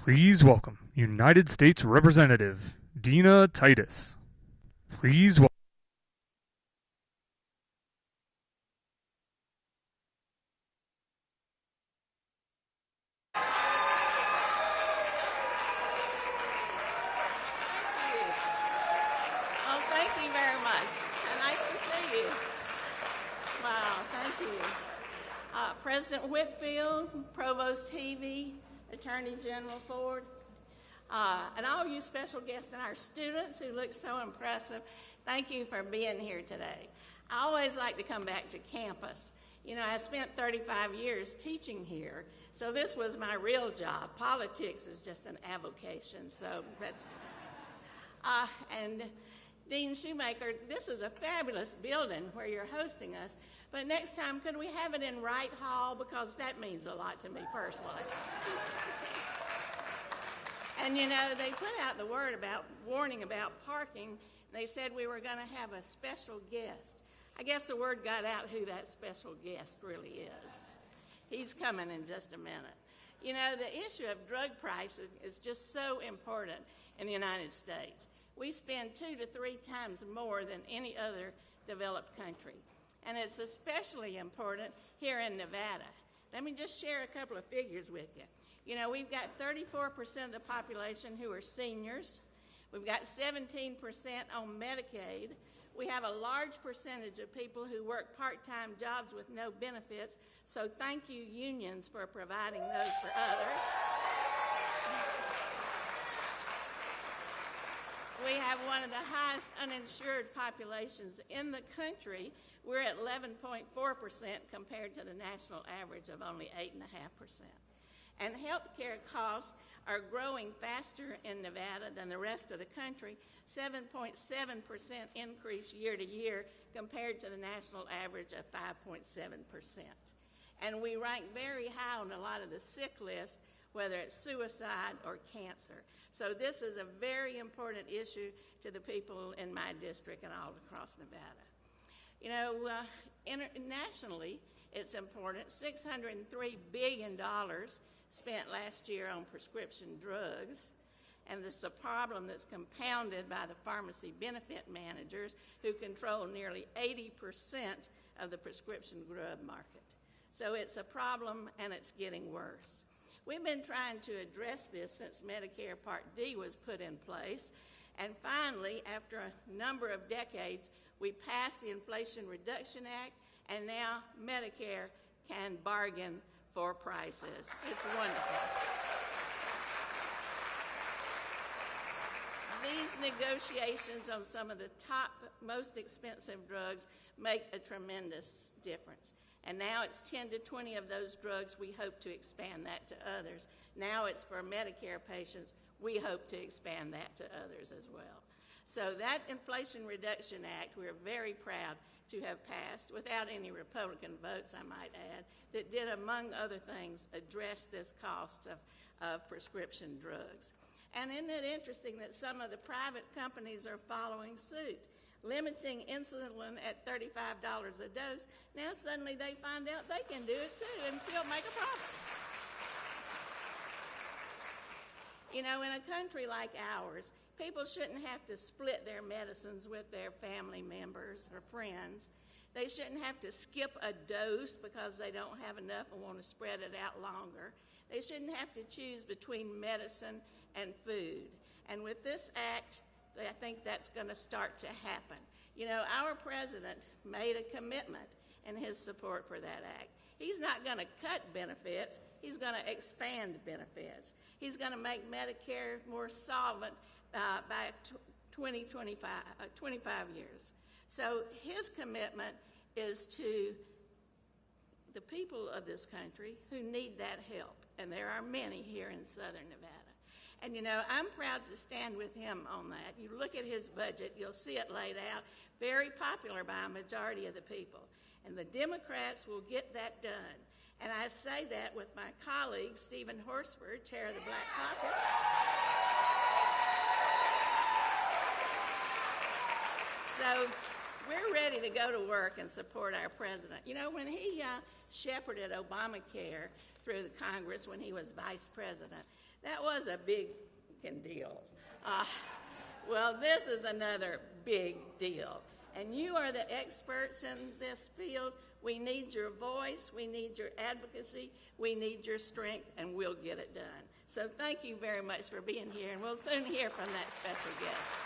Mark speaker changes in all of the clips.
Speaker 1: Please welcome United States Representative Dina Titus. Please welcome.
Speaker 2: Oh, thank you very much. Nice to see you. Wow, thank you. President Whitfield, Provost Heavey, Attorney General Ford, and all you special guests and our students who look so impressive, thank you for being here today. I always like to come back to campus. You know, I spent 35 years teaching here, so this was my real job. Politics is just an avocation, so that's... and Dean Shoemaker, this is a fabulous building where you're hosting us, but next time, could we have it in Wright Hall? Because that means a lot to me personally. And you know, they put out the warning about parking. They said we were going to have a special guest. I guess the word got out who that special guest really is. He's coming in just a minute. You know, the issue of drug prices is just so important in the United States. We spend 2 to 3 times more than any other developed country. And it's especially important here in Nevada. Let me just share a couple of figures with you. You know, we've got 34% of the population who are seniors. We've got 17% on Medicaid. We have a large percentage of people who work part-time jobs with no benefits. So thank you, unions, for providing those for others. We have one of the highest uninsured populations in the country. We're at 11.4% compared to the national average of only 8.5%. And healthcare costs are growing faster in Nevada than the rest of the country, 7.7% increase year to year compared to the national average of 5.7%. And we rank very high on a lot of the sick lists, whether it's suicide or cancer. So this is a very important issue to the people in my district and all across Nevada. You know, nationally, it's important. $603 billion spent last year on prescription drugs, and this is a problem that's compounded by the pharmacy benefit managers who control nearly 80% of the prescription drug market. So it's a problem, and it's getting worse. We've been trying to address this since Medicare Part D was put in place, and finally, after a number of decades, we passed the Inflation Reduction Act, and now Medicare can bargain for prices. It's wonderful. These negotiations on some of the top, most expensive drugs make a tremendous difference. And now it's 10 to 20 of those drugs. We hope to expand that to others. Now it's for Medicare patients. We hope to expand that to others as well. So that Inflation Reduction Act, we're very proud to have passed, without any Republican votes, I might add, that did, among other things, address this cost of prescription drugs. And isn't it interesting that some of the private companies are following suit, limiting insulin at $35 a dose? Now suddenly they find out they can do it too and still make a profit. You know, in a country like ours, people shouldn't have to split their medicines with their family members or friends. They shouldn't have to skip a dose because they don't have enough and want to spread it out longer. They shouldn't have to choose between medicine and food. And with this act, I think that's going to start to happen. You know, our president made a commitment in his support for that act. He's not going to cut benefits. He's going to expand benefits. He's going to make Medicare more solvent by 25 years. So his commitment is to the people of this country who need that help, and there are many here in southern Nevada. And, you know, I'm proud to stand with him on that. You look at his budget, you'll see it laid out, very popular by a majority of the people. And the Democrats will get that done. And I say that with my colleague, Stephen Horsford, chair of the Black Caucus. So we're ready to go to work and support our president. You know, when he shepherded Obamacare through the Congress when he was vice president, That was a big deal. Well, this is another big deal. And you are the experts in this field. We need your voice, we need your advocacy, we need your strength, and we'll get it done. So thank you very much for being here, and we'll soon hear from that special guest.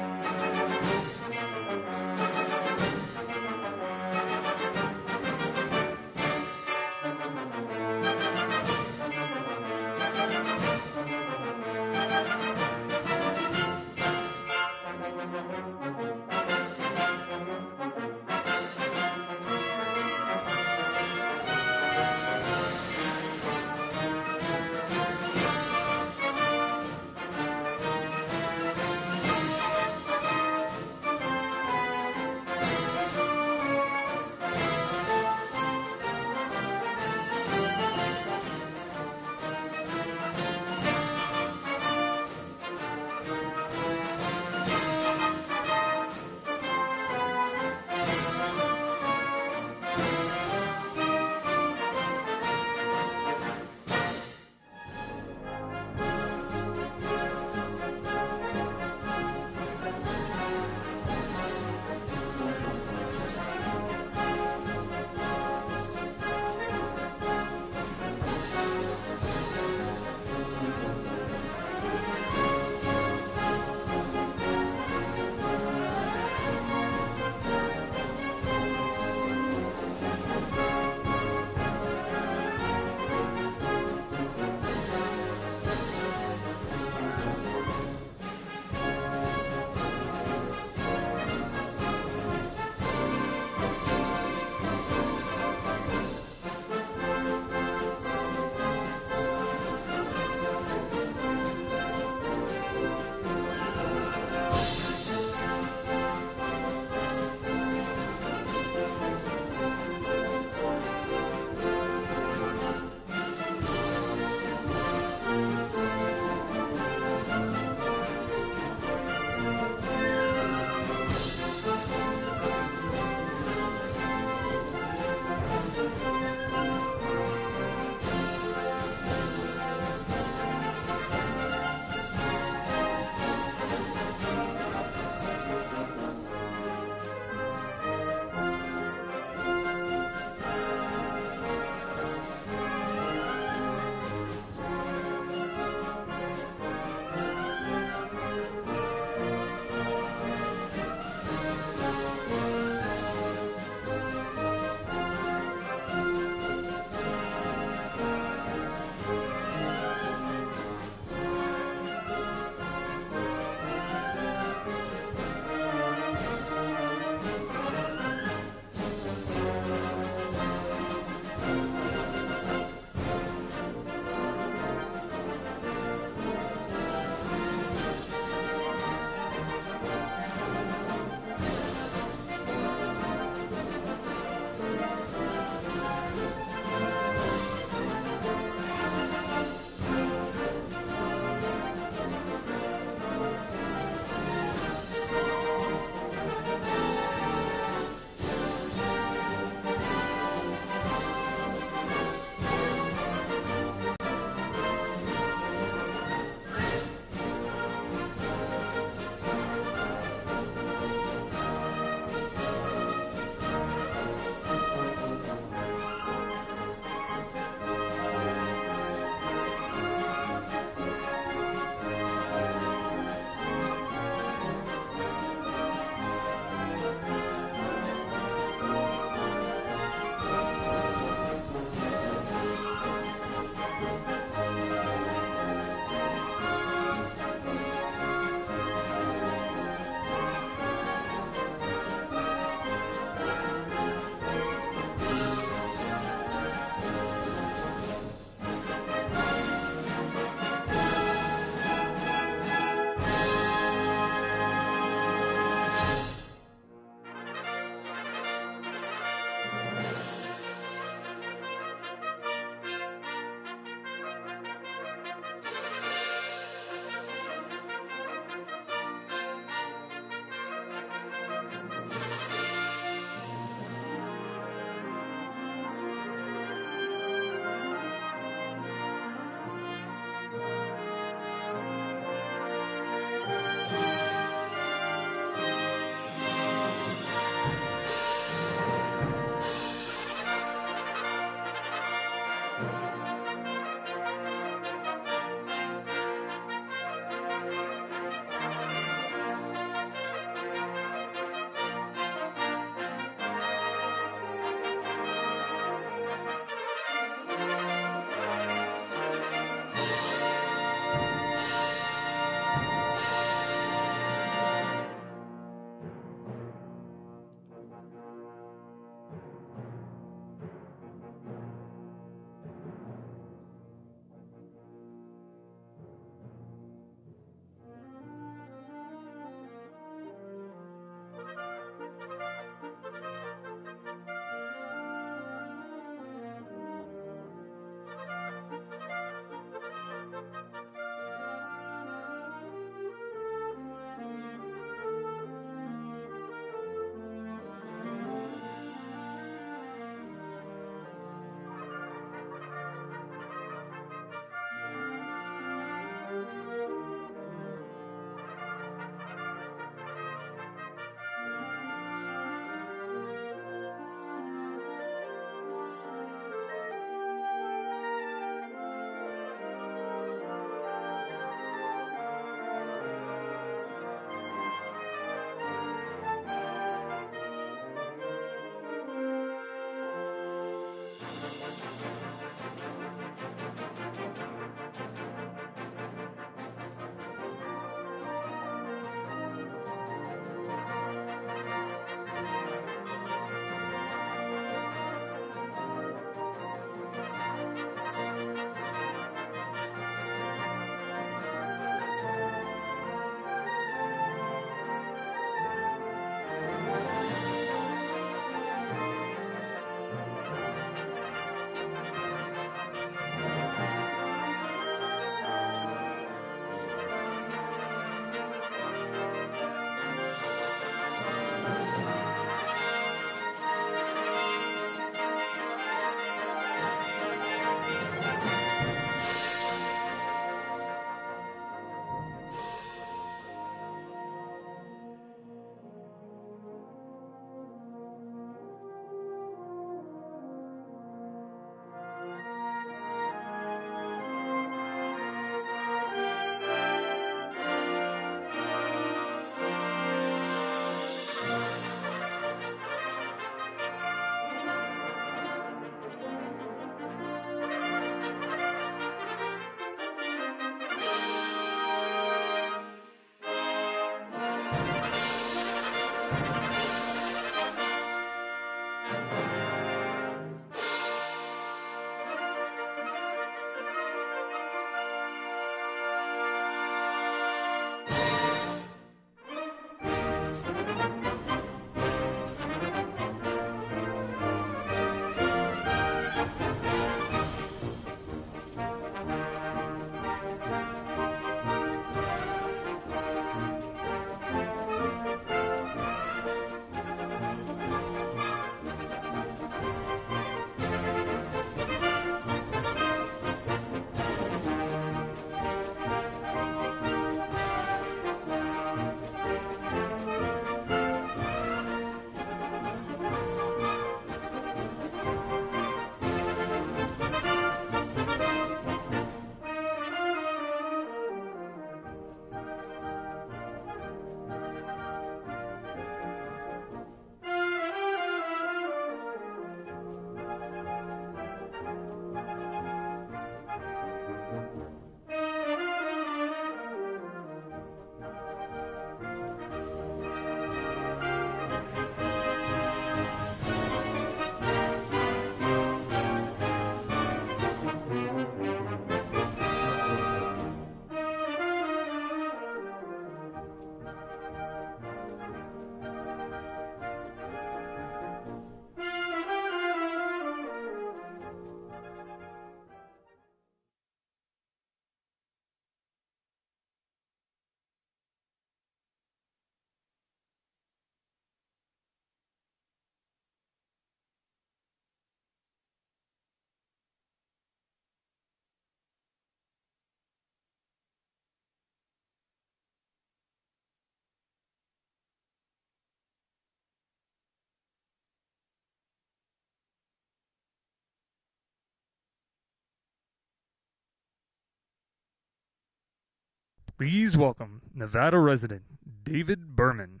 Speaker 1: Please welcome Nevada resident David Berman.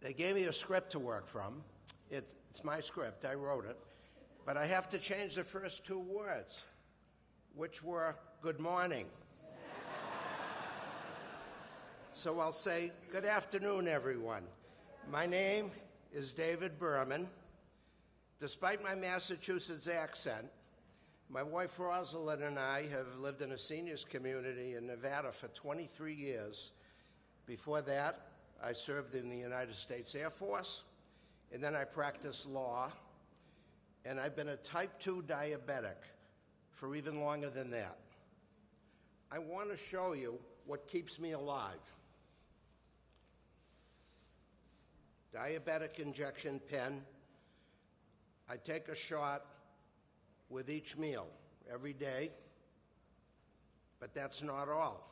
Speaker 3: They gave me a script to work from. It's my script, I wrote it. But I have to change the first two words, which were good morning. So I'll say, good afternoon, everyone. My name is David Berman. Despite my Massachusetts accent, my wife Rosalind and I have lived in a seniors community in Nevada for 23 years. Before that, I served in the United States Air Force, and then I practiced law, and I've been a type 2 diabetic for even longer than that. I want to show you what keeps me alive. Diabetic injection pen. I take a shot with each meal every day, but that's not all.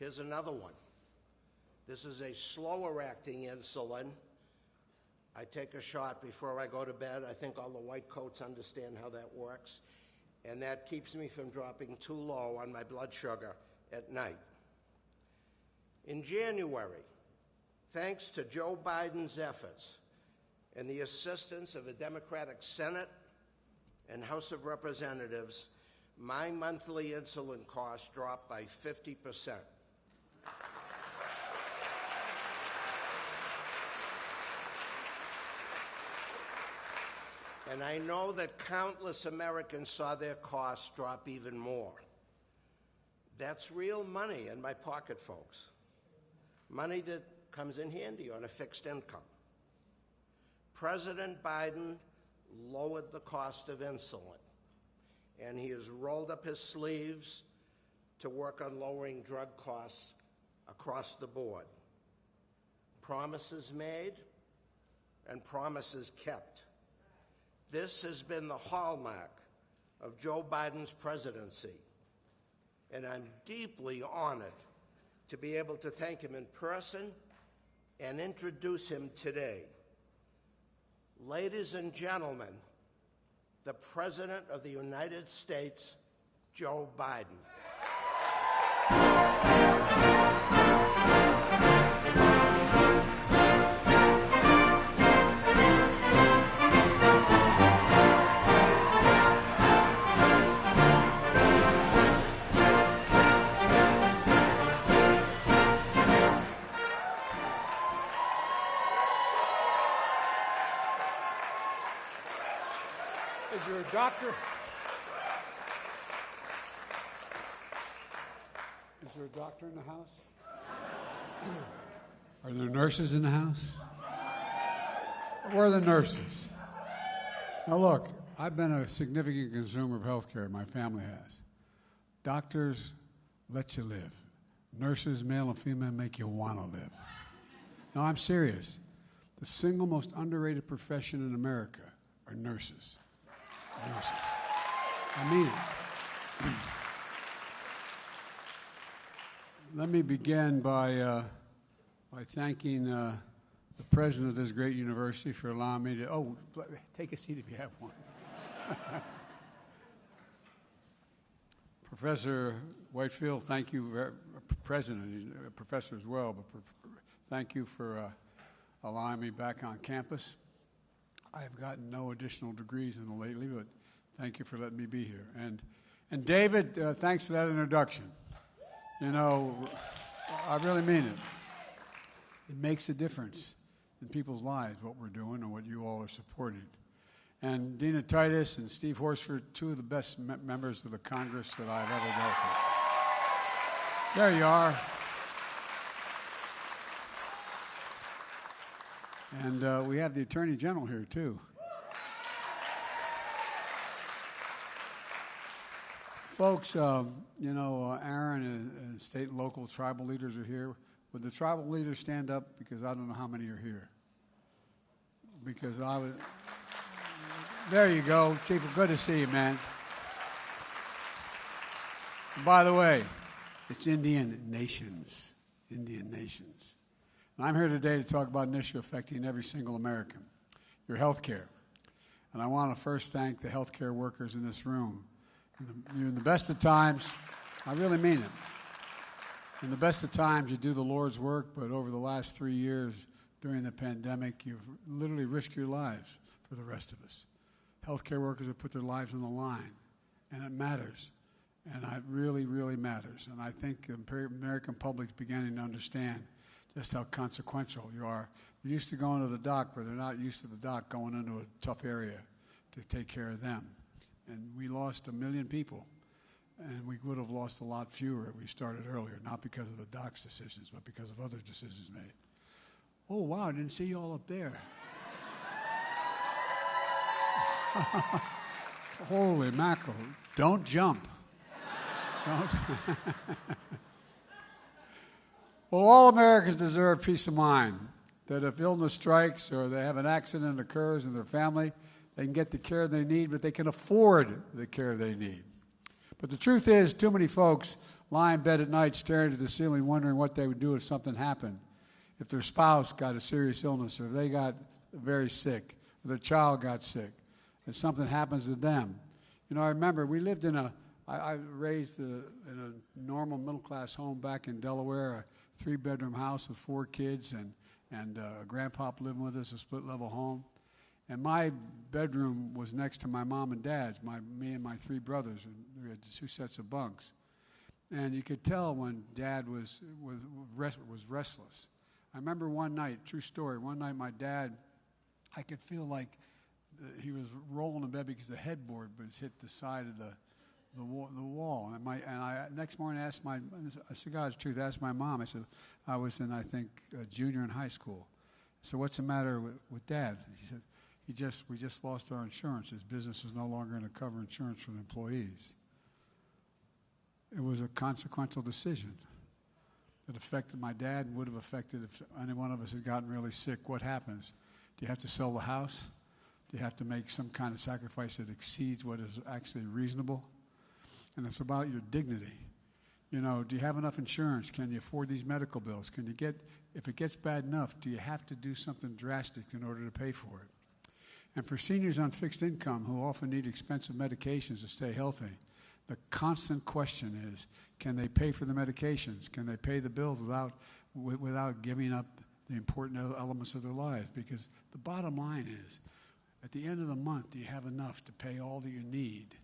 Speaker 3: Here's another one. This is a slower acting insulin. I take a shot before I go to bed. I think all the white coats understand how that works. And that keeps me from dropping too low on my blood sugar at night. In January, thanks to Joe Biden's efforts and the assistance of the Democratic Senate and House of Representatives, my monthly insulin costs dropped by 50%. And I know that countless Americans saw their costs drop even more. That's real money in my pocket, folks. Money that comes in handy on a fixed income. President Biden lowered the cost of insulin, and he has rolled up his sleeves to work on lowering drug costs across the board. Promises made and promises kept. This has been the hallmark of Joe Biden's presidency, and I'm deeply honored to be able to thank him in person and introduce him today. Ladies and gentlemen, the President of the United States, Joe Biden.
Speaker 4: Is there a doctor? Is there a doctor in the house? Are there nurses in the house? Where are the nurses? Now look, I've been a significant consumer of health care. My family has. Doctors let you live. Nurses, male and female, make you want to live. No, I'm serious. The single most underrated profession in America are nurses. Nurses. I mean it. Let me begin by thanking the president of this great university for allowing me to, take a seat if you have one. Professor Whitefield, thank you, President, he's a professor as well, but thank you for allowing me back on campus. I have gotten no additional degrees in the lately, but thank you for letting me be here. And David, thanks for that introduction. You know, I really mean it. It makes a difference in people's lives, what we're doing and what you all are supporting. And Dina Titus and Steve Horsford, two of the best members of the Congress that I've ever dealt with. There you are. And we have the Attorney General here, too. Folks, you know, Aaron and state and local tribal leaders are here. Would the tribal leaders stand up? Because I don't know how many are here. Because I was... There you go. Chief, good to see you, man. And by the way, it's Indian nations. Indian nations. And I'm here today to talk about an issue affecting every single American, your health care. And I want to first thank the healthcare workers in this room. In the best of times, I really mean it. In the best of times, you do the Lord's work, but over the last 3 years during the pandemic, you've literally risked your lives for the rest of us. Healthcare workers have put their lives on the line, and it matters. And it really, really matters. And I think the American public is beginning to understand just how consequential you are. You're used to going to the doc, but they're not used to the doc going into a tough area to take care of them. And we lost 1 million people, and we would have lost a lot fewer if we started earlier, not because of the doc's decisions, but because of other decisions made. Oh, wow, I didn't see you all up there. Holy mackerel. Don't jump. Don't. Well, all Americans deserve peace of mind, that if illness strikes or they have an accident occurs in their family, they can get the care they need, but they can afford the care they need. But the truth is, too many folks lie in bed at night staring at the ceiling wondering what they would do if something happened, if their spouse got a serious illness, or if they got very sick, or their child got sick, and something happens to them. You know, I remember we lived in I raised in a normal middle-class home back in Delaware, a 3-bedroom house with 4 kids, and a grandpop living with us, a split-level home. And my bedroom was next to my mom and dad's, me and my 3 brothers, and we had 2 sets of bunks. And you could tell when Dad was restless. I remember one night, true story, one night my dad, I could feel like he was rolling in bed because the headboard was hit the side of the wall. And I next morning I said, God's truth, I asked my mom. I said, I was in, I think, junior in high school. So what's the matter with Dad? He said, we just lost our insurance. His business was no longer going to cover insurance for the employees. It was a consequential decision that affected my dad and would have affected if any one of us had gotten really sick. What happens? Do you have to sell the house? Do you have to make some kind of sacrifice that exceeds what is actually reasonable? And it's about your dignity. You know, do you have enough insurance? Can you afford these medical bills? If it gets bad enough, do you have to do something drastic in order to pay for it? And for seniors on fixed income who often need expensive medications to stay healthy, the constant question is, can they pay for the medications? Can they pay the bills without giving up the important elements of their lives? Because the bottom line is, at the end of the month, do you have enough to pay all that you need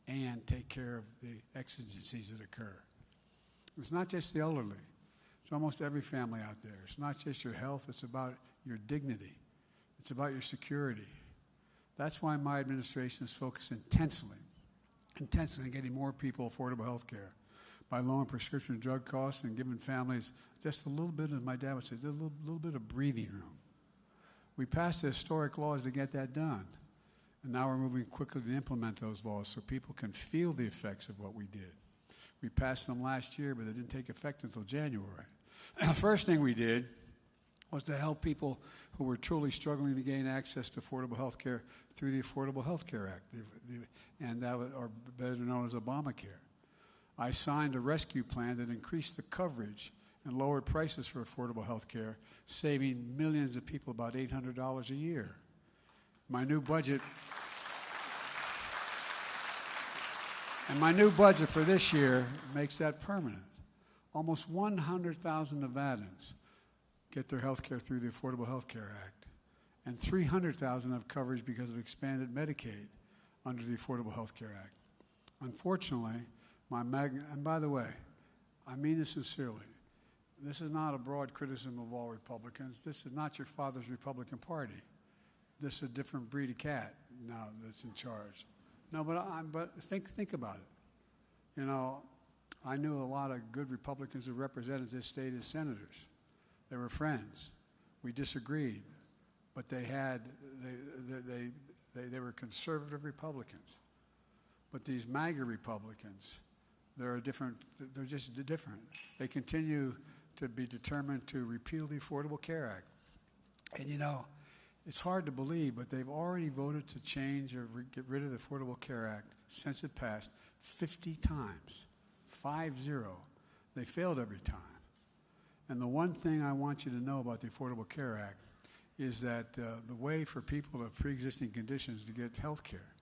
Speaker 4: and take care of the exigencies that occur? It's not just the elderly. It's almost every family out there. It's not just your health. It's about your dignity. It's about your security. That's why my administration is focused intensely on getting more people affordable health care by lowering prescription drug costs and giving families just a little bit, as my dad would say, a little bit of breathing room. We passed the historic laws to get that done. And now we're moving quickly to implement those laws so people can feel the effects of what we did. We passed them last year, but they didn't take effect until January. The first thing we did was to help people who were truly struggling to gain access to affordable health care through the Affordable Health Care Act, and that was, or better known as Obamacare. I signed a rescue plan that increased the coverage and lowered prices for affordable health care, saving millions of people about $800 a year. My new budget for this year makes that permanent. Almost 100,000 Nevadans get their health care through the Affordable Health Care Act, and 300,000 have coverage because of expanded Medicaid under the Affordable Health Care Act. Unfortunately, and by the way, I mean this sincerely, this is not a broad criticism of all Republicans. This is not your father's Republican Party. This is a different breed of cat now that's in charge. No, but think about it. You know, I knew a lot of good Republicans who represented this state as senators. They were friends. We disagreed, but they were conservative Republicans. But these MAGA Republicans, they're just different. They continue to be determined to repeal the Affordable Care Act. And you know, it's hard to believe, but they've already voted to change or get rid of the Affordable Care Act since it passed 50 times. 50. They failed every time. And the one thing I want you to know about the Affordable Care Act is that the way for people with pre-existing conditions to get health care,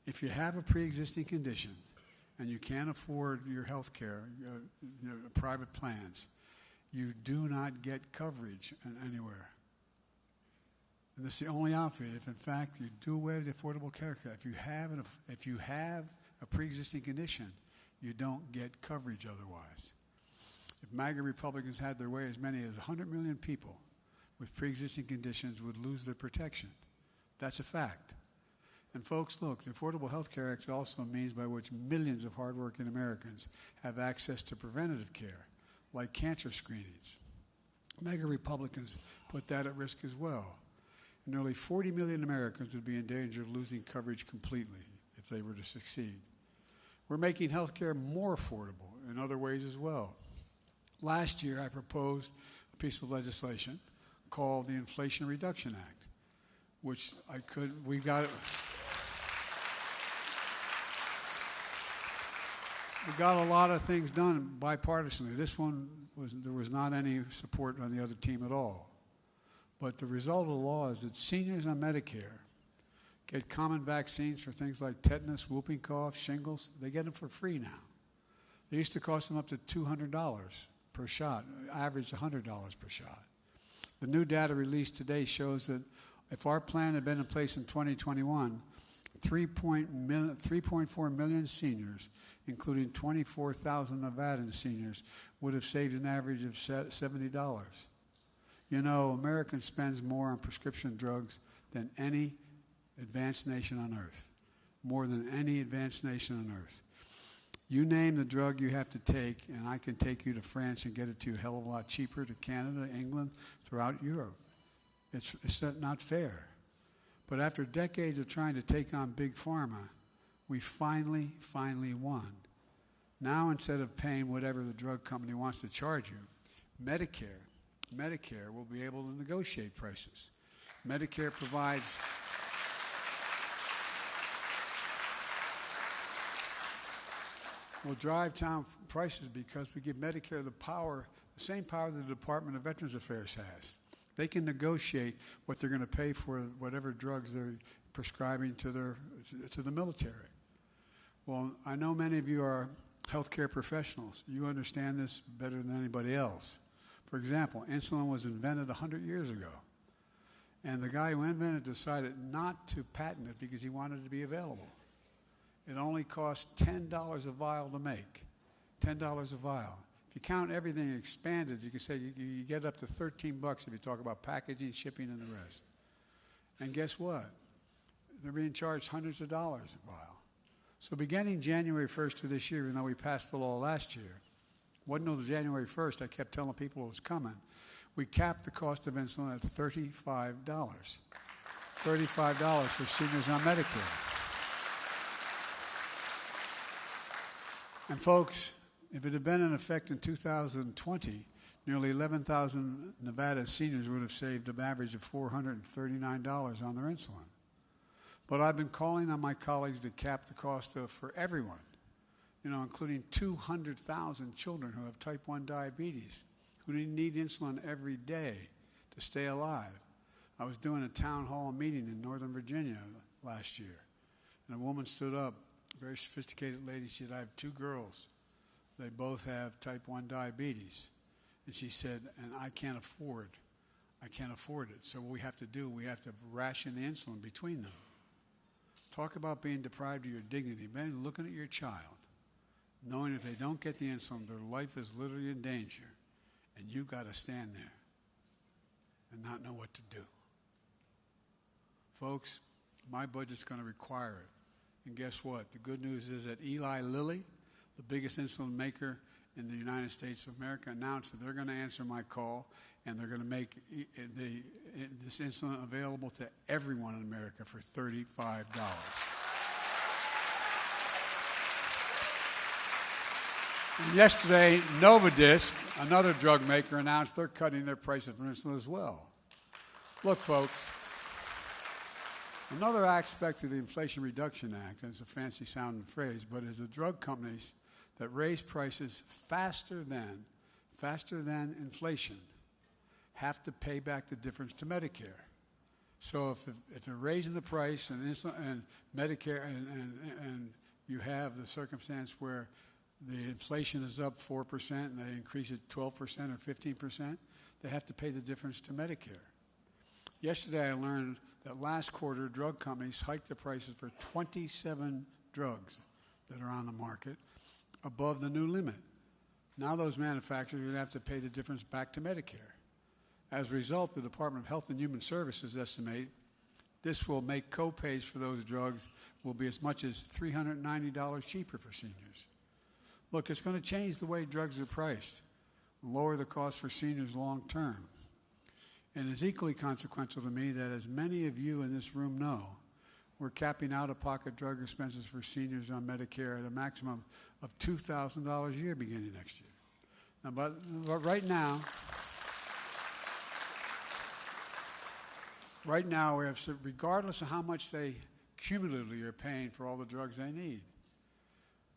Speaker 4: if you have a pre-existing condition and you can't afford your health care, private plans, you do not get coverage anywhere. And this is the only outfit. If in fact you do away with the Affordable Care Act, if you have a pre-existing condition, you don't get coverage otherwise. If MAGA Republicans had their way, as many as 100 million people with pre-existing conditions would lose their protection. That's a fact. And folks, look, the Affordable Health Care Act also means by which millions of hardworking Americans have access to preventative care, like cancer screenings. MAGA Republicans put that at risk as well. Nearly 40 million Americans would be in danger of losing coverage completely if they were to succeed. We're making health care more affordable in other ways as well. Last year, I proposed a piece of legislation called the Inflation Reduction Act, which we got a lot of things done bipartisanly. This one, there was not any support on the other team at all. But the result of the law is that seniors on Medicare get common vaccines for things like tetanus, whooping cough, shingles. They get them for free now. They used to cost them up to $200 per shot, average $100 per shot. The new data released today shows that if our plan had been in place in 2021, 3.4 million seniors, including 24,000 Nevadan seniors, would have saved an average of $70. You know, America spends more on prescription drugs than any advanced nation on earth, more than any advanced nation on earth. You name the drug you have to take, and I can take you to France and get it to you a hell of a lot cheaper, to Canada, England, throughout Europe. It's not fair. But after decades of trying to take on Big Pharma, we finally won. Now, instead of paying whatever the drug company wants to charge you, Medicare will be able to negotiate prices. Medicare provides will drive down prices because we give Medicare the same power the Department of Veterans Affairs has. They can negotiate what they're going to pay for whatever drugs they're prescribing to the military. Well, I know many of you are healthcare professionals. You understand this better than anybody else. For example, insulin was invented 100 years ago. And the guy who invented it decided not to patent it because he wanted it to be available. It only cost $10 a vial to make, $10 a vial. If you count everything expanded, you can say you get up to $13 if you talk about packaging, shipping, and the rest. And guess what? They're being charged hundreds of dollars a vial. So beginning January 1st of this year, even though we passed the law last year, wasn't until January 1st I kept telling people it was coming. We capped the cost of insulin at $35. $35 for seniors on Medicare. And folks, if it had been in effect in 2020, nearly 11,000 Nevada seniors would have saved an average of $439 on their insulin. But I've been calling on my colleagues to cap the cost for everyone, including 200,000 children who have type 1 diabetes, who need insulin every day to stay alive. I was doing a town hall meeting in Northern Virginia last year, and a woman stood up, a very sophisticated lady. She said, I have 2 girls. They both have type 1 diabetes. And she said, and I can't afford it. So what we have to do, we have to ration the insulin between them. Talk about being deprived of your dignity. Man, looking at your child, knowing if they don't get the insulin, their life is literally in danger. And you've got to stand there and not know what to do. Folks, my budget's going to require it. And guess what? The good news is that Eli Lilly, the biggest insulin maker in the United States of America, announced that they're going to answer my call and they're going to make this insulin available to everyone in America for $35. And yesterday, Novartis, another drug maker, announced they're cutting their prices for insulin as well. Look, folks, another aspect of the Inflation Reduction Act, and it's a fancy-sounding phrase, but is the drug companies that raise prices faster than faster than inflation, have to pay back the difference to Medicare. So if they're raising the price and Medicare and you have the circumstance where the inflation is up 4% and they increase it 12% or 15%, they have to pay the difference to Medicare. Yesterday I learned that last quarter drug companies hiked the prices for 27 drugs that are on the market above the new limit. Now those manufacturers are going to have to pay the difference back to Medicare. As a result, the Department of Health and Human Services estimate this will make co-pays for those drugs will be as much as $390 cheaper for seniors. Look, it's going to change the way drugs are priced, lower the cost for seniors long term. And it's equally consequential to me that, as many of you in this room know, we're capping out-of-pocket drug expenses for seniors on Medicare at a maximum of $2,000 a year beginning next year. Now, but right now, we have, regardless of how much they cumulatively are paying for all the drugs they need.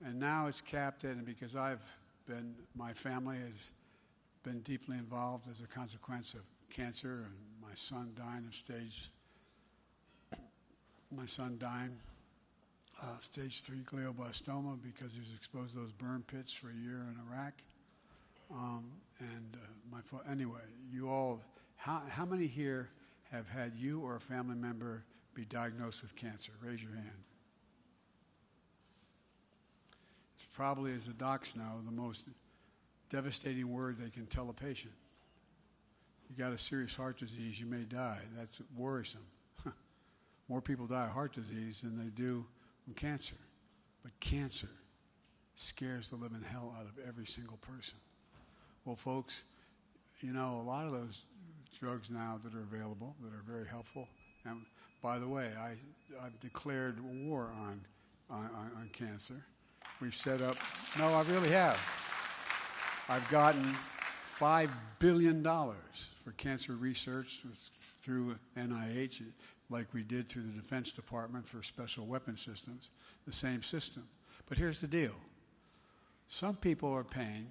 Speaker 4: And now it's capped at, and because my family has been deeply involved as a consequence of cancer, and my son dying of stage 3 glioblastoma because he was exposed to those burn pits for a year in Iraq. Anyway, you all, how many here have had you or a family member be diagnosed with cancer? Raise your hand. It's probably, as the docs know, the most devastating word they can tell a patient. You got a serious heart disease, you may die. That's worrisome. More people die of heart disease than they do from cancer. But cancer scares the living hell out of every single person. Well, folks, you know, a lot of those drugs now that are available that are very helpful. And by the way, I've declared war on cancer. We've set up, no, I really have. I've gotten $5 billion for cancer research through NIH, like we did through the Defense Department for special weapon systems, the same system. But here's the deal. Some people are paying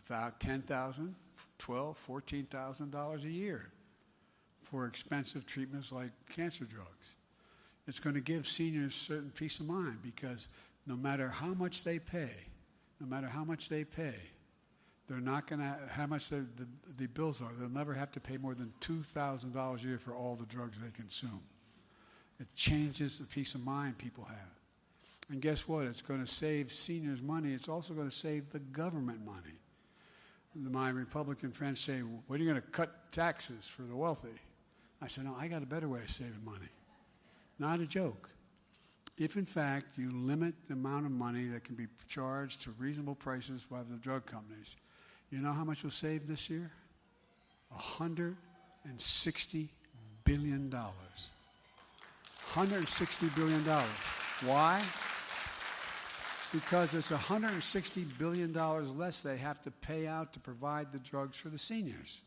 Speaker 4: $10,000, $12,000, $14,000 a year for expensive treatments like cancer drugs. It's going to give seniors certain peace of mind because no matter how much they pay, they're not going to, how much the bills are, they'll never have to pay more than $2,000 a year for all the drugs they consume. It changes the peace of mind people have. And guess what? It's going to save seniors money. It's also going to save the government money. My Republican friends say, when are you going to cut taxes for the wealthy? I said, no, I got a better way of saving money. Not a joke. If, in fact, you limit the amount of money that can be charged to reasonable prices by the drug companies, you know how much we'll save this year? $160 billion. $160 billion. Why? Because it's $160 billion less they have to pay out to provide the drugs for the seniors.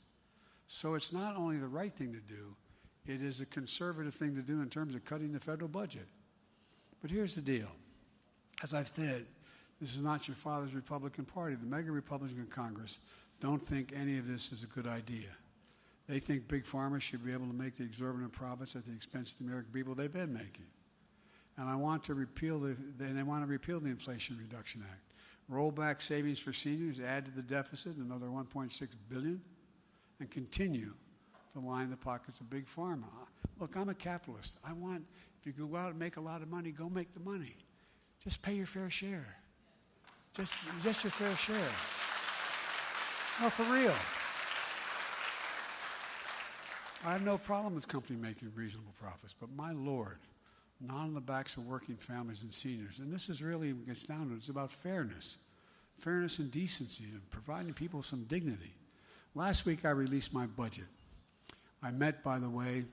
Speaker 4: So it's not only the right thing to do, it is a conservative thing to do in terms of cutting the federal budget. But here's the deal. As I've said, this is not your father's Republican Party. The mega Republicans in Congress don't think any of this is a good idea. They think big pharma should be able to make the exorbitant profits at the expense of the American people they've been making. And they want to repeal the Inflation Reduction Act. Roll back savings for seniors, add to the deficit another $1.6 billion, and continue to line the pockets of big pharma. Look, I'm a capitalist. I want, if you go out and make a lot of money, go make the money. Just pay your fair share. Just your fair share. No, for real. I have no problem with company making reasonable profits, but my Lord, not on the backs of working families and seniors. And this is really what gets down to it. It's about fairness and decency, and providing people some dignity. Last week I released my budget. I met, by the way,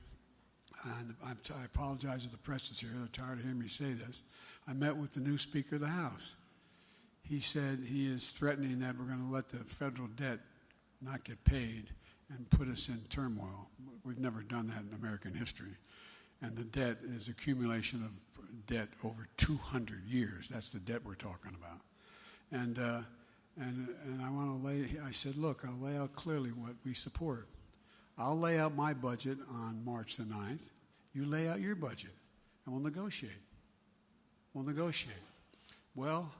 Speaker 4: and I apologize to the press that's here. They're tired of hearing me say this. I met with the new Speaker of the House. He said he is threatening that we're going to let the federal debt not get paid and put us in turmoil. We've never done that in American history. And the debt is accumulation of debt over 200 years. That's the debt we're talking about. And And I want to I said, look, I'll lay out clearly what we support. I'll lay out my budget on March the 9th. You lay out your budget, and we'll negotiate. We'll negotiate. Well,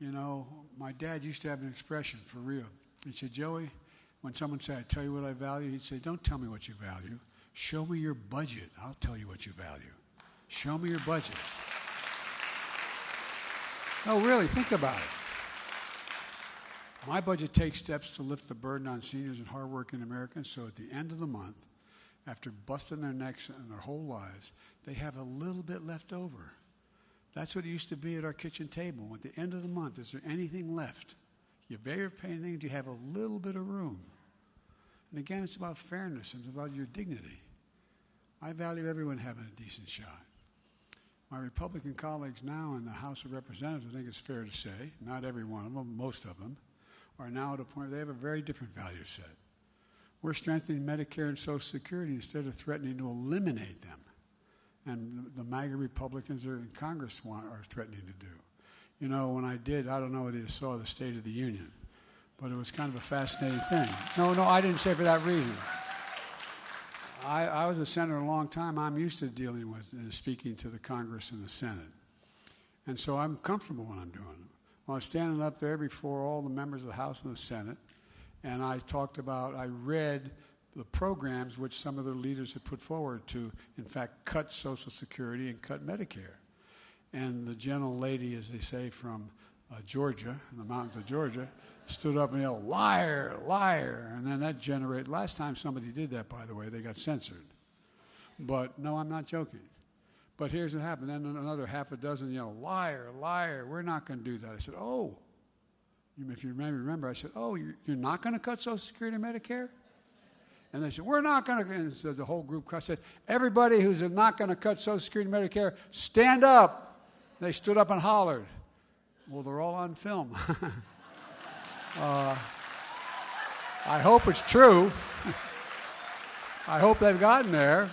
Speaker 4: you know, my dad used to have an expression, for real. He said, Joey, when someone said, I tell you what I value, he'd say, don't tell me what you value. Show me your budget. I'll tell you what you value. Show me your budget. No, really, think about it. My budget takes steps to lift the burden on seniors and hardworking Americans, so at the end of the month, after busting their necks and their whole lives, they have a little bit left over. That's what it used to be at our kitchen table. At the end of the month, is there anything left? You better pay anything, do you have a little bit of room? And again, it's about fairness, and it's about your dignity. I value everyone having a decent shot. My Republican colleagues now in the House of Representatives, I think it's fair to say, not every one of them, most of them, are now at a point where they have a very different value set. We're strengthening Medicare and Social Security instead of threatening to eliminate them. And the MAGA Republicans in Congress are threatening to do. You know, when I don't know whether you saw the State of the Union, but it was kind of a fascinating thing. No, I didn't say for that reason. I was a senator a long time. I'm used to dealing with speaking to the Congress and the Senate. And so I'm comfortable when I'm doing it. Well, I was standing up there before all the members of the House and the Senate, and I read the programs which some of the leaders had put forward to, in fact, cut Social Security and cut Medicare. And the gentle lady, as they say, from Georgia, in the mountains of Georgia, stood up and yelled, liar, liar. And then that generated, last time somebody did that, by the way, they got censored. But no, I'm not joking. But here's what happened. Then another half a dozen yelled, liar, liar, we're not going to do that. I said, oh, if you remember, I said, oh, you're not going to cut Social Security and Medicare? And they said, we're not going to. And so the whole group said, everybody who's not going to cut Social Security and Medicare, stand up. They stood up and hollered. Well, they're all on film. I hope it's true. I hope they've gotten there.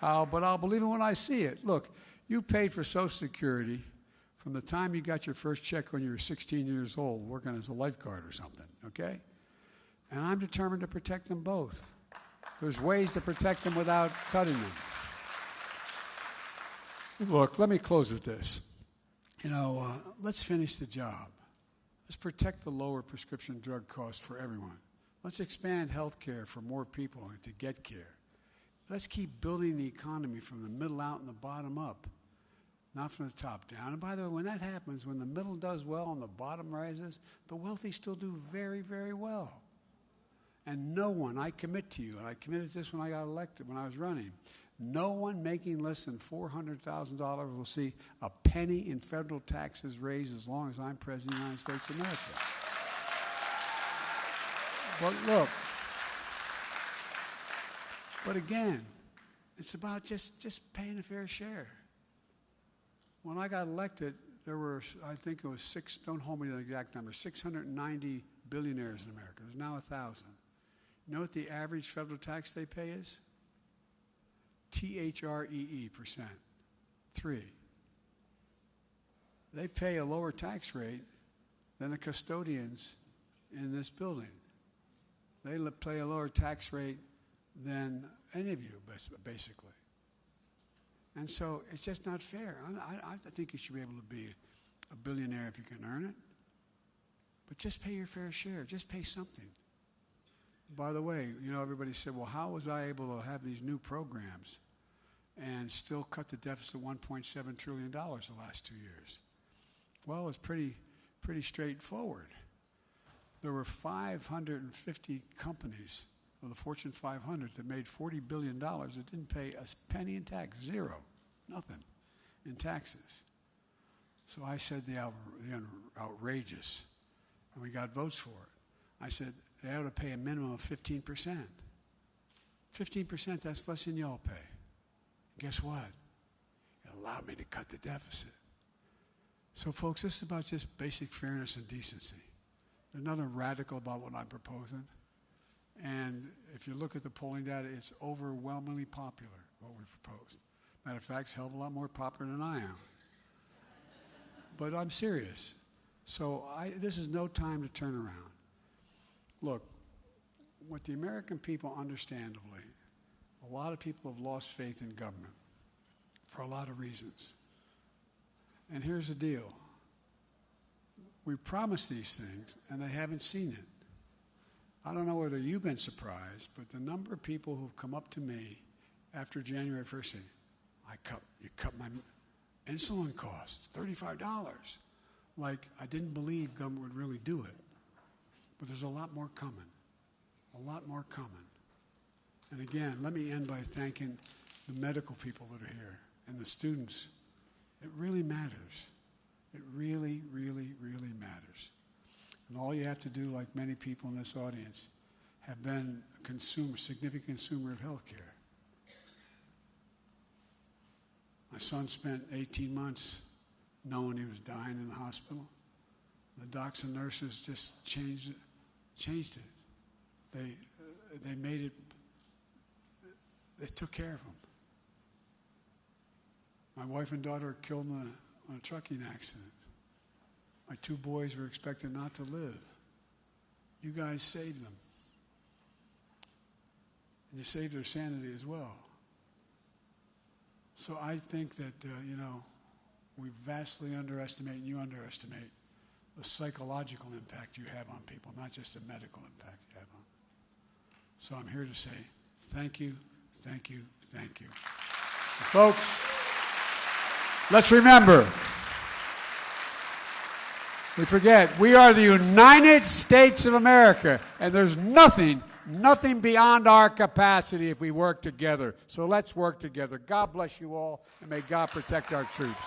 Speaker 4: But I'll believe it when I see it. Look, you paid for Social Security from the time you got your first check when you were 16 years old, working as a lifeguard or something, okay? And I'm determined to protect them both. There's ways to protect them without cutting them. Look, let me close with this. You know, let's finish the job. Let's protect the lower prescription drug costs for everyone. Let's expand health care for more people to get care. Let's keep building the economy from the middle out and the bottom up, not from the top down. And by the way, when that happens, when the middle does well and the bottom rises, the wealthy still do very, very well. And no one, I commit to you, and I committed to this when I got elected, when I was running, no one making less than $400,000 will see a penny in federal taxes raised as long as I'm President of the United States of America. But look, but again, it's about just paying a fair share. When I got elected, there were, I think it was don't hold me to the exact number, 690 billionaires in America. There's now 1,000. You know what the average federal tax they pay is? THREE%. 3. They pay a lower tax rate than the custodians in this building. They pay a lower tax rate than any of you, basically. And so it's just not fair. I think you should be able to be a billionaire if you can earn it. But just pay your fair share. Just pay something. By the way, you know, everybody said, well, how was I able to have these new programs and still cut the deficit $1.7 trillion the last 2 years? Well, it was pretty straightforward. There were 550 companies of the Fortune 500 that made $40 billion that didn't pay a penny in tax, zero, nothing in taxes. So I said the outrageous, and we got votes for it. I said they ought to pay a minimum of 15%. 15%, that's less than y'all pay. Guess what? It allowed me to cut the deficit. So, folks, this is about just basic fairness and decency. There's nothing radical about what I'm proposing. And if you look at the polling data, it's overwhelmingly popular, what we proposed. Matter of fact, it's a hell of a lot more popular than I am. But I'm serious. So this is no time to turn around. Look, what the American people, understandably, a lot of people have lost faith in government for a lot of reasons. And here's the deal. We promised these things, and they haven't seen it. I don't know whether you've been surprised, but the number of people who've come up to me after January 1st saying, you cut my insulin costs, $35. Like, I didn't believe government would really do it. But there's a lot more coming. A lot more coming. And again, let me end by thanking the medical people that are here and the students. It really matters. It really, really, really matters. And all you have to do, like many people in this audience, have been a significant consumer of health care. My son spent 18 months knowing he was dying in the hospital. The docs and nurses just changed it. They made it, they took care of him. My wife and daughter were killed in a trucking accident. My 2 boys were expected not to live. You guys saved them. And you saved their sanity as well. So I think that, we vastly underestimate, and you underestimate, the psychological impact you have on people, not just the medical impact you have on them. So I'm here to say thank you, thank you, thank you. And folks, let's remember, we forget, we are the United States of America, and there's nothing beyond our capacity if we work together. So let's work together. God bless you all, and may God protect our troops.